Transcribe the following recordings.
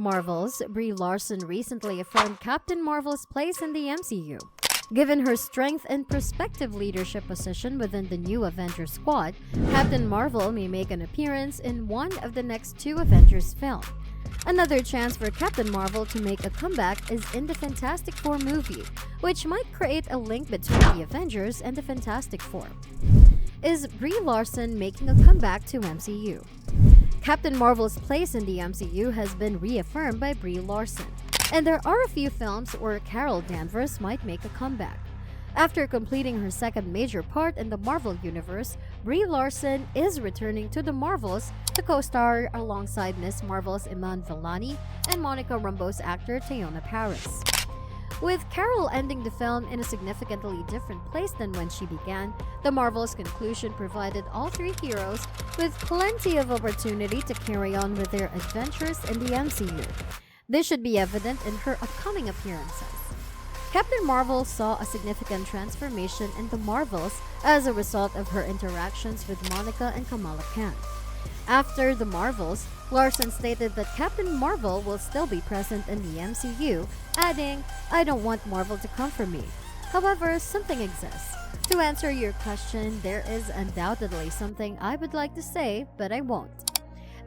Marvel's Brie Larson recently affirmed Captain Marvel's place in the MCU. Given her strength and prospective leadership position within the new Avengers squad, Captain Marvel may make an appearance in one of the next two Avengers films. Another chance for Captain Marvel to make a comeback is in the Fantastic Four movie, which might create a link between the Avengers and the Fantastic Four. Is Brie Larson making a comeback to MCU? Captain Marvel's place in the MCU has been reaffirmed by Brie Larson, and there are a few films where Carol Danvers might make a comeback. After completing her second major part in the Marvel Universe, Brie Larson is returning to the Marvels to co-star alongside Ms. Marvel's Iman Vellani and Monica Rambeau's actor Teyonah Parris. With Carol ending the film in a significantly different place than when she began, the Marvel's conclusion provided all three heroes with plenty of opportunity to carry on with their adventures in the MCU. This should be evident in her upcoming appearances. Captain Marvel saw a significant transformation in the Marvels as a result of her interactions with Monica and Kamala Khan. After the Marvels, Larson stated that Captain Marvel will still be present in the MCU, adding, "I don't want Marvel to come for me. However, something exists. To answer your question, there is undoubtedly something I would like to say, but I won't."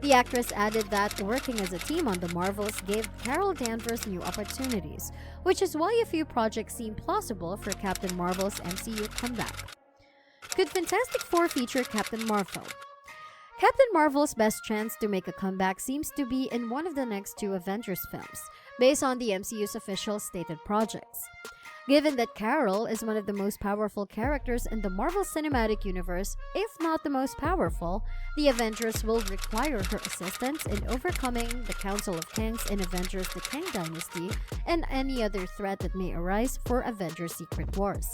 The actress added that working as a team on the Marvels gave Carol Danvers new opportunities, which is why a few projects seem plausible for Captain Marvel's MCU comeback. Could Fantastic Four feature Captain Marvel? Captain Marvel's best chance to make a comeback seems to be in one of the next two Avengers films, based on the MCU's official stated projects. Given that Carol is one of the most powerful characters in the Marvel Cinematic Universe, if not the most powerful, the Avengers will require her assistance in overcoming the Council of Kings in Avengers: The Kang Dynasty and any other threat that may arise for Avengers: Secret Wars.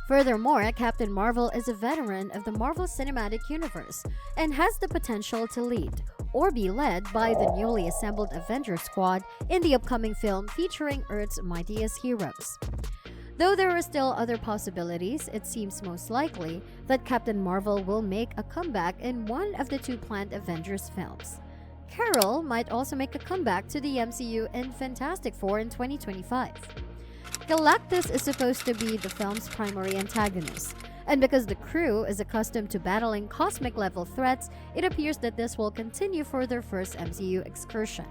Furthermore, Captain Marvel is a veteran of the Marvel Cinematic Universe and has the potential to lead or be led by the newly assembled Avengers squad in the upcoming film featuring Earth's mightiest heroes. Though there are still other possibilities, it seems most likely that Captain Marvel will make a comeback in one of the two planned Avengers films. Carol might also make a comeback to the MCU in Fantastic Four in 2025. Galactus is supposed to be the film's primary antagonist, and because the crew is accustomed to battling cosmic-level threats, it appears that this will continue for their first MCU excursion.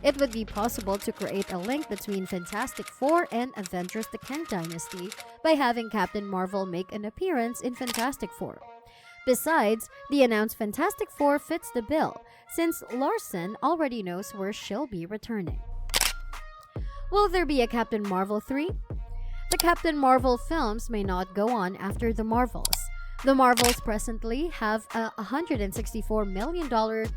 It would be possible to create a link between Fantastic Four and Avengers: The Kang Dynasty by having Captain Marvel make an appearance in Fantastic Four. Besides, the announced Fantastic Four fits the bill, since Larson already knows where she'll be returning. Will there be a Captain Marvel 3? The Captain Marvel films may not go on after the Marvels. The Marvels presently have a $164 million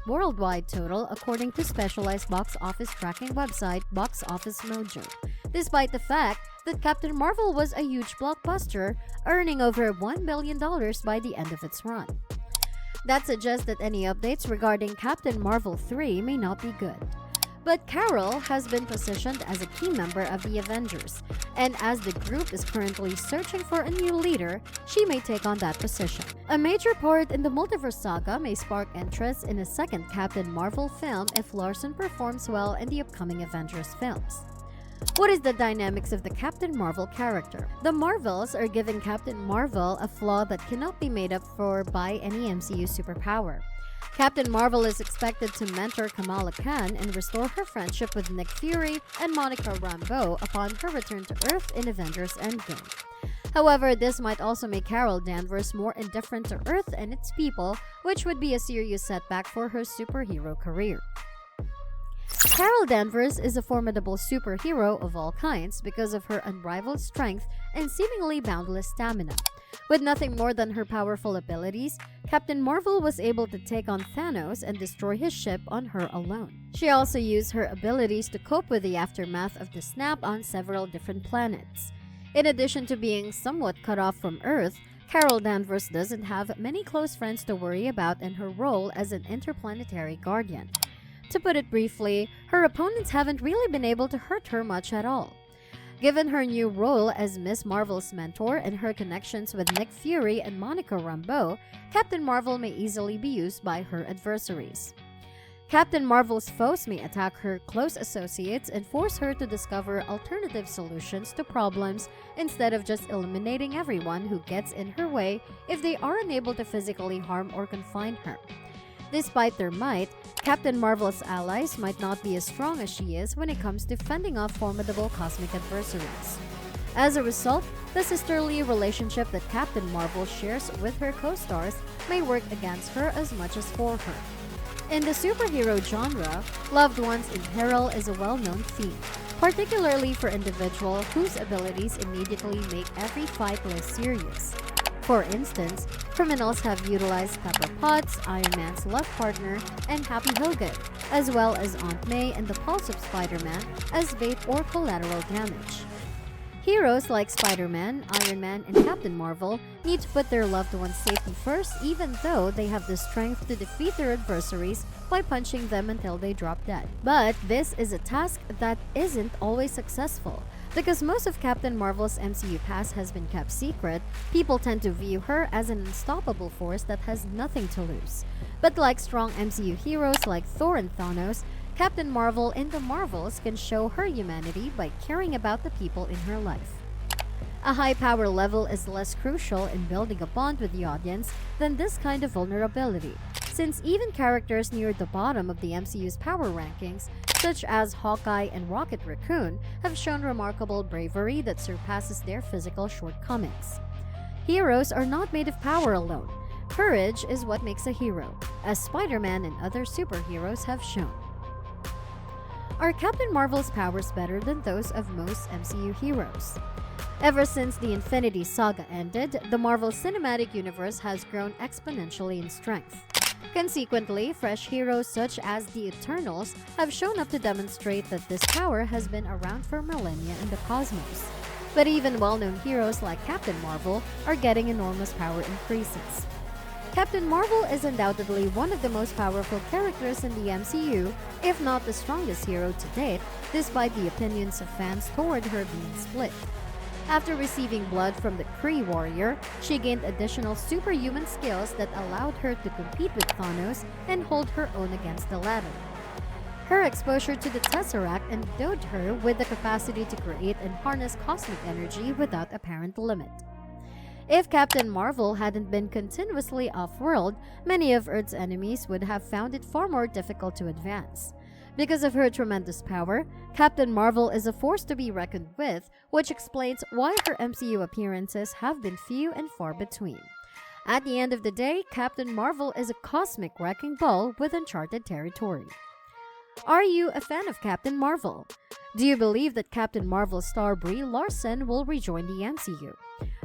worldwide total according to specialized box office tracking website Box Office Mojo, despite the fact that Captain Marvel was a huge blockbuster, earning over $1 billion by the end of its run. That suggests that any updates regarding Captain Marvel 3 may not be good. But Carol has been positioned as a key member of the Avengers, and as the group is currently searching for a new leader, she may take on that position. A major part in the multiverse saga may spark interest in a second Captain Marvel film if Larson performs well in the upcoming Avengers films. What is the dynamics of the Captain Marvel character? The Marvels are giving Captain Marvel a flaw that cannot be made up for by any MCU superpower. Captain Marvel is expected to mentor Kamala Khan and restore her friendship with Nick Fury and Monica Rambeau upon her return to Earth in Avengers: Endgame. However, this might also make Carol Danvers more indifferent to Earth and its people, which would be a serious setback for her superhero career. Carol Danvers is a formidable superhero of all kinds because of her unrivaled strength and seemingly boundless stamina. With nothing more than her powerful abilities, Captain Marvel was able to take on Thanos and destroy his ship on her alone. She also used her abilities to cope with the aftermath of the snap on several different planets. In addition to being somewhat cut off from Earth, Carol Danvers doesn't have many close friends to worry about in her role as an interplanetary guardian. To put it briefly, her opponents haven't really been able to hurt her much at all. Given her new role as Ms. Marvel's mentor and her connections with Nick Fury and Monica Rambeau, Captain Marvel may easily be used by her adversaries. Captain Marvel's foes may attack her close associates and force her to discover alternative solutions to problems instead of just eliminating everyone who gets in her way if they are unable to physically harm or confine her. Despite their might, Captain Marvel's allies might not be as strong as she is when it comes to fending off formidable cosmic adversaries. As a result, the sisterly relationship that Captain Marvel shares with her co-stars may work against her as much as for her. In the superhero genre, loved ones in peril is a well-known theme, particularly for individuals whose abilities immediately make every fight less serious. For instance, criminals have utilized Pepper Potts, Iron Man's love partner, and Happy Hogan, as well as Aunt May and the Pulse of Spider-Man as bait or collateral damage. Heroes like Spider-Man, Iron Man, and Captain Marvel need to put their loved ones' safety first even though they have the strength to defeat their adversaries by punching them until they drop dead. But this is a task that isn't always successful. Because most of Captain Marvel's MCU past has been kept secret, people tend to view her as an unstoppable force that has nothing to lose. But like strong MCU heroes like Thor and Thanos, Captain Marvel in the Marvels can show her humanity by caring about the people in her life. A high power level is less crucial in building a bond with the audience than this kind of vulnerability, since even characters near the bottom of the MCU's power rankings, such as Hawkeye and Rocket Raccoon, have shown remarkable bravery that surpasses their physical shortcomings. Heroes are not made of power alone. Courage is what makes a hero, as Spider-Man and other superheroes have shown. Are Captain Marvel's powers better than those of most MCU heroes? Ever since the Infinity Saga ended, the Marvel Cinematic Universe has grown exponentially in strength. Consequently, fresh heroes such as the Eternals have shown up to demonstrate that this power has been around for millennia in the cosmos. But even well-known heroes like Captain Marvel are getting enormous power increases. Captain Marvel is undoubtedly one of the most powerful characters in the MCU, if not the strongest hero to date, despite the opinions of fans toward her being split. After receiving blood from the Kree warrior, she gained additional superhuman skills that allowed her to compete with Thanos and hold her own against the latter. Her exposure to the Tesseract endowed her with the capacity to create and harness cosmic energy without apparent limit. If Captain Marvel hadn't been continuously off-world, many of Earth's enemies would have found it far more difficult to advance. Because of her tremendous power, Captain Marvel is a force to be reckoned with, which explains why her MCU appearances have been few and far between. At the end of the day, Captain Marvel is a cosmic wrecking ball with uncharted territory. Are you a fan of Captain Marvel? Do you believe that Captain Marvel star Brie Larson will rejoin the MCU?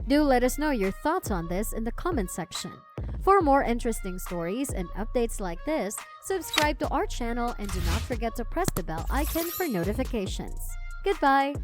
Do let us know your thoughts on this in the comment section. For more interesting stories and updates like this, subscribe to our channel and do not forget to press the bell icon for notifications. Goodbye!